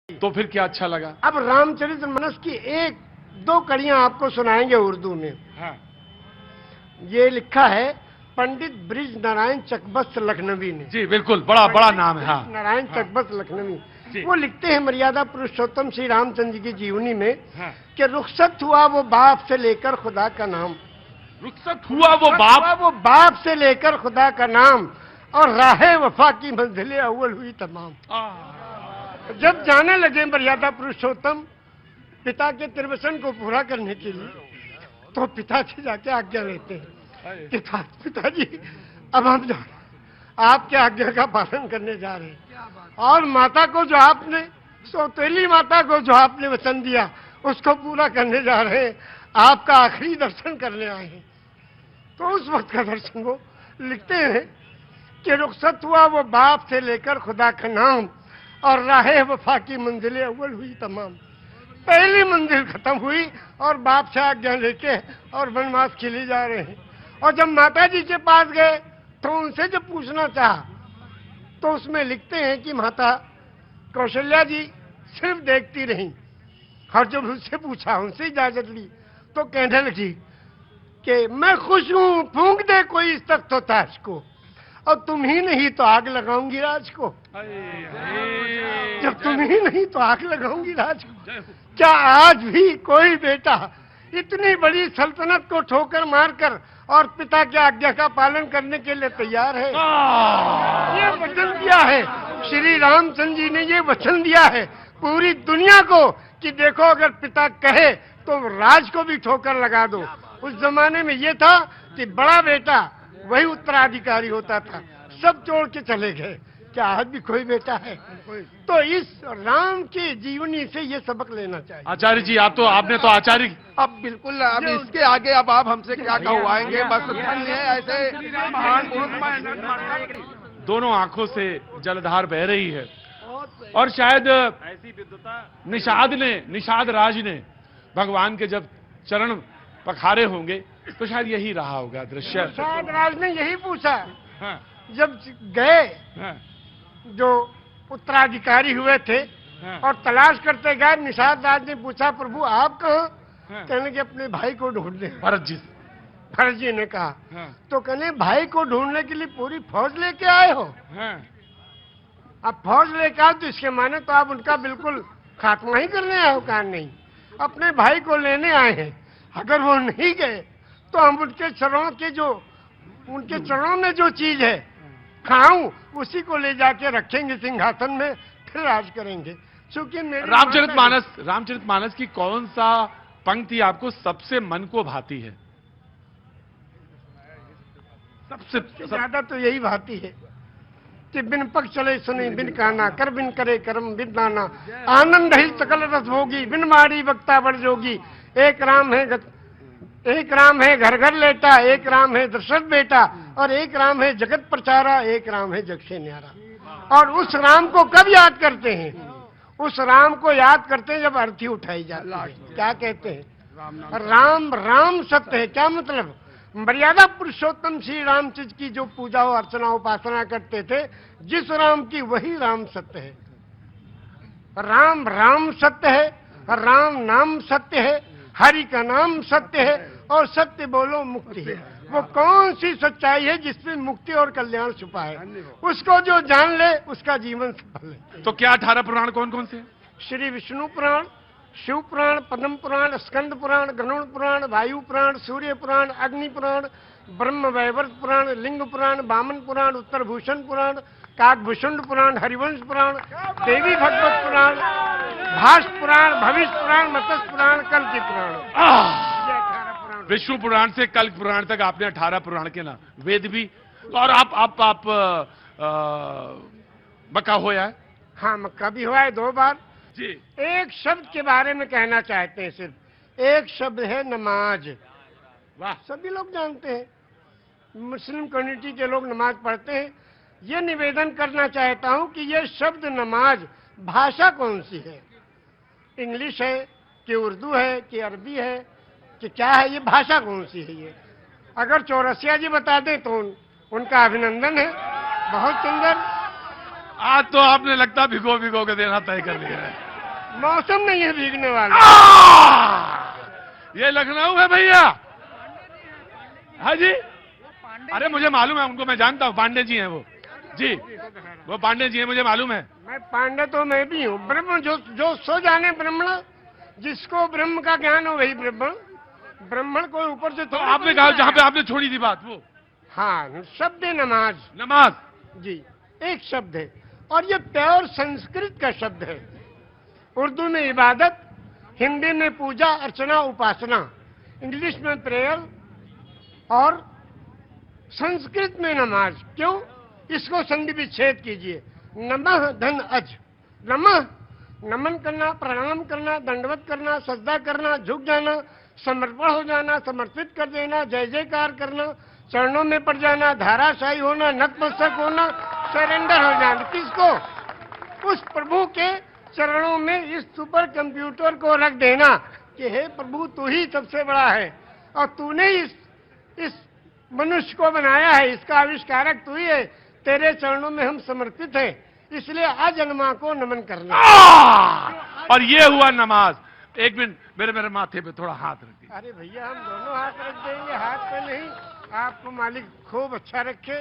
तो फिर क्या अच्छा लगा? अब रामचरितमानस की एक दो कड़ियां आपको सुनाएंगे उर्दू में। हाँ। ये लिखा है पंडित ब्रिज नारायण चकबस्त लखनवी ने। जी बिल्कुल, बड़ा बड़ा नाम है। हाँ, नारायण चकबस्त लखनवी। वो लिखते हैं मर्यादा पुरुषोत्तम श्री रामचंद्र जी की जीवनी में कि रुखसत हुआ वो बाप से लेकर खुदा का नाम। रुखसत हुआ वो बाप से लेकर खुदा का नाम, और राहे वफा की मंजिलें अव्वल हुई तमाम। जब जाने लगे मर्यादा पुरुषोत्तम पिता के त्रिवचन को पूरा करने के लिए, तो पिता से जाके आज्ञा लेते हैं कि पिताजी अब हम आपके आज्ञा का पालन करने जा रहे हैं, और माता को जो आपने, सौतेली माता को जो आपने वचन दिया उसको पूरा करने जा रहे हैं, आपका आखिरी दर्शन करने आए हैं। तो उस वक्त का दर्शन वो लिखते हैं कि रुखसत हुआ वो बाप से लेकर खुदा का नाम, और राहे वफा की मंजिलें अव्वल हुई तमाम। पहली मंजिल खत्म हुई और बाप से आज्ञा लेके और वनवास के लिए जा रहे हैं। और जब माता जी के पास गए तो उनसे जब पूछना चाहा, तो उसमें लिखते हैं कि माता कौशल्या जी सिर्फ देखती रही, और जब उनसे पूछा, उनसे इजाजत ली, तो कहने लगी कि मैं खुश हूं, फूंक दे कोई इस तख्त व ताज को, और तुम ही नहीं तो आग लगाऊंगी राज को। जब तुम ही नहीं तो आग लगाऊंगी राज को। क्या आज भी कोई बेटा इतनी बड़ी सल्तनत को ठोकर मारकर और पिता की आज्ञा का पालन करने के लिए तैयार है? ये वचन दिया है श्री रामचंद्र जी ने, ये वचन दिया है पूरी दुनिया को कि देखो अगर पिता कहे तो राज को भी ठोकर लगा दो। उस जमाने में ये था कि बड़ा बेटा वही उत्तराधिकारी होता था, सब छोड़ के चले गए। क्या आज भी कोई बेटा है? तो इस राम की जीवनी से ये सबक लेना चाहिए। आचार्य जी, आपने तो आचार्य, अब बिल्कुल, अब इसके आगे अब आप हमसे क्या कहवाएंगे? बस धन्य है ऐसे महान पुरुष। दोनों आंखों से जलधार बह रही है, और शायद निषाद राज ने भगवान के जब चरण पखारे होंगे तो शायद यही रहा होगा दृश्य। निषाद राज ने यही पूछा। हाँ। जब गए, हाँ। जो उत्तराधिकारी हुए थे, हाँ। और तलाश करते गए, निषाद राज ने पूछा प्रभु आप कहाँ? हाँ। कहने के अपने भाई को ढूंढने। भरत जी ने कहा। हाँ। तो कहने भाई को ढूंढने के लिए पूरी फौज लेके आए हो? हाँ। अब फौज लेके आओ तो इसके माने तो आप उनका बिल्कुल खात्मा ही करने आए हो? कहा नहीं, अपने भाई को लेने आए हैं। अगर वो नहीं गए तो हम उनके चरणों में जो चीज है खाऊं, उसी को ले जाके रखेंगे सिंहासन में, फिर राज करेंगे। क्योंकि रामचरितमानस की कौन सा पंक्ति आपको सबसे मन को भाती है? सबसे ज्यादा तो यही भाती है कि बिन पग चले सुने बिन काना, कर बिन करे कर्म बिन नाना, आनंद ही सकल रस होगी, बिन मारी वक्ता बढ़ जोगी। एक राम है घर घर लेटा, एक राम है दशरथ बेटा, और एक राम है जगत प्रचारा, एक राम है जग से न्यारा। और उस राम को कब याद करते हैं? उस राम को याद करते हैं जब अर्थी उठाई जाती है। क्या कहते हैं? राम सत्य है। क्या मतलब? मर्यादा पुरुषोत्तम श्री रामचंद्र की जो पूजा और अर्चना उपासना करते थे, जिस राम की वही राम सत्य है। राम सत्य है, राम नाम सत्य है, हरि का नाम सत्य है, और सत्य बोलो मुक्ति है। वो कौन सी सच्चाई है जिसमें मुक्ति और कल्याण छुपा है? उसको जो जान ले उसका जीवन सफल है। तो क्या 18 पुराण कौन कौन से? श्री विष्णु पुराण, शिव पुराण, पद्म पुराण, स्कंद पुराण, गरुड़ पुराण, वायु पुराण, सूर्य पुराण, अग्नि पुराण, ब्रह्म वैवर्त पुराण, लिंग पुराण, वामन पुराण, उत्तर भूषण पुराण, काकभूषुंड पुराण, हरिवंश पुराण, देवी भगवत पुराण, भाष्य पुराण, भविष्य पुराण, मत्स्य पुराण, कल्कि पुराण। विष्णु पुराण से कल्क पुराण तक आपने 18 पुराण के नाम, वेद भी। और आप मक्का होया है? हाँ, मक्का भी हुआ है 2 बार जी। एक शब्द के बारे में कहना चाहते हैं, सिर्फ एक शब्द है नमाज। वाह, सभी लोग जानते हैं, मुस्लिम कम्युनिटी के लोग नमाज पढ़ते हैं। ये निवेदन करना चाहता हूं कि ये शब्द नमाज भाषा कौन सी है? इंग्लिश है कि उर्दू है कि अरबी है कि क्या है? ये भाषा कौन सी है? ये अगर चौरसिया जी बता दें तो उनका अभिनंदन है। बहुत सुंदर। आज तो आपने लगता भिगो के देना तय कर लिया है। मौसम नहीं है भीगने वाला। ये लखनऊ है भैया। हाँ जी, अरे मुझे मालूम है उनको, मैं जानता हूँ, पांडे जी हैं वो जी, वो पांडे जी हैं, मुझे मालूम है। मैं पांडे तो मैं भी हूँ। ब्रह्म जो सो जाने ब्रह्मण, जिसको ब्रह्म का ज्ञान हो वही ब्रह्मण। ब्राह्मण को ऊपर से तो आपने कहा जहाँ पे आपने छोड़ी थी बात वो, हाँ, शब्द है नमाज। नमाज जी, एक शब्द है और ये प्योर संस्कृत का शब्द है। उर्दू में इबादत, हिंदी में पूजा अर्चना उपासना, इंग्लिश में प्रेयर और संस्कृत में नमाज। क्यों? इसको संधि विच्छेद कीजिए। नमः धन अज, नमः नमन करना, प्रणाम करना, दंडवत करना, सजदा करना, झुक जाना, समर्पण हो जाना, समर्पित कर देना, जय जयकार करना, चरणों में पड़ जाना, धाराशाही होना, नतमस्तक होना, सरेंडर हो जाना। किसको? उस प्रभु के चरणों में इस सुपर कंप्यूटर को रख देना कि हे प्रभु तू ही सबसे बड़ा है और तूने इस मनुष्य को बनाया है, इसका आविष्कारक तू ही है, तेरे चरणों में हम समर्पित हैं, इसलिए अजन्मा को नमन करना। और ये हुआ नमाज। एक मिनट, मेरे माथे पे थोड़ा हाथ रख दीजिए। अरे भैया हम दोनों हाथ रख देंगे, हाथ पे नहीं। आपको मालिक खूब अच्छा रखे।